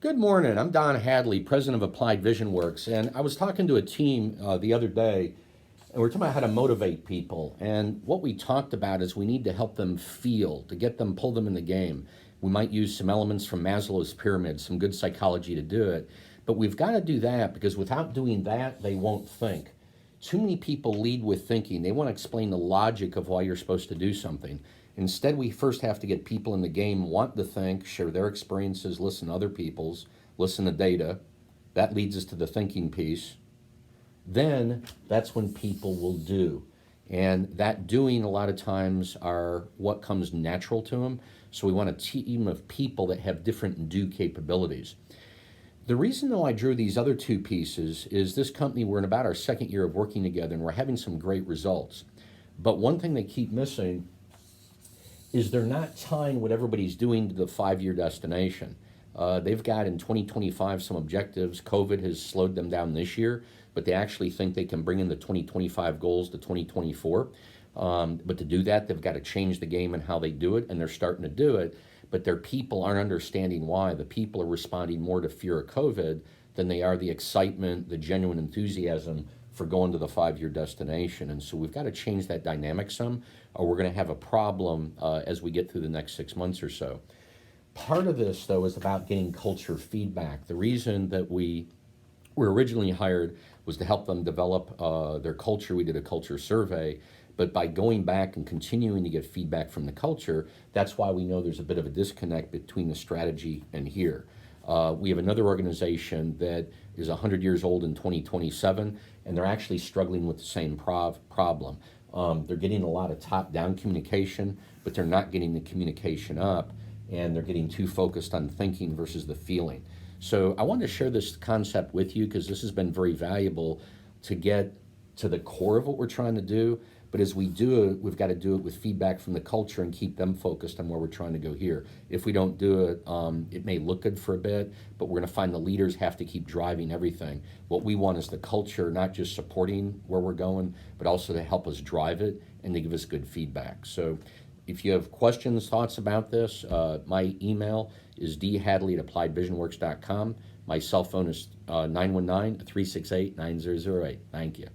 Good morning. I'm Don Hadley, president of Applied Vision Works, and I was talking to a team the other day, and we are talking about how to motivate people. And what we talked about is we need to help them feel, to get them, pull them in the game. We might use some elements from Maslow's pyramid, some good psychology to do it, but we've got to do that because without doing that, they won't think. Too many people lead with thinking. They want to explain the logic of why you're supposed to do something. Instead, we first have to get people in the game, want to think, share their experiences, listen to other people's, listen to data. That leads us to the thinking piece. Then that's when people will do. And that doing a lot of times are what comes natural to them. So we want a team of people that have different do capabilities. The reason, though, I drew these other two pieces is this company, we're in about our second year of working together and we're having some great results. But one thing they keep missing is they're not tying what everybody's doing to the 5-year destination. They've got in 2025 some objectives. COVID has slowed them down this year, but they actually think they can bring in the 2025 goals to 2024. But to do that, they've got to change the game and how they do it, and they're starting to do it. But their people aren't understanding why. The people are responding more to fear of COVID than they are the excitement, the genuine enthusiasm for going to the 5-year destination. And so we've got to change that dynamic some, or we're going to have a problem as we get through the next 6 months or so. Part of this, though, is about getting culture feedback. The reason that we were originally hired was to help them develop their culture. We did a culture survey. But by going back and continuing to get feedback from the culture, that's why we know there's a bit of a disconnect between the strategy and here. We have another organization that is 100 years old in 2027, and they're actually struggling with the same problem. They're getting a lot of top-down communication, but they're not getting the communication up, and they're getting too focused on thinking versus the feeling. So I wanted to share this concept with you because this has been very valuable to get to the core of what we're trying to do. But as we do it, we've got to do it with feedback from the culture and keep them focused on where we're trying to go here. If we don't do it, it may look good for a bit, but we're going to find the leaders have to keep driving everything. What we want is the culture, not just supporting where we're going, but also to help us drive it and to give us good feedback. So if you have questions, thoughts about this, my email is dhadley@appliedvisionworks.com. My cell phone is 919-368-9008. Thank you.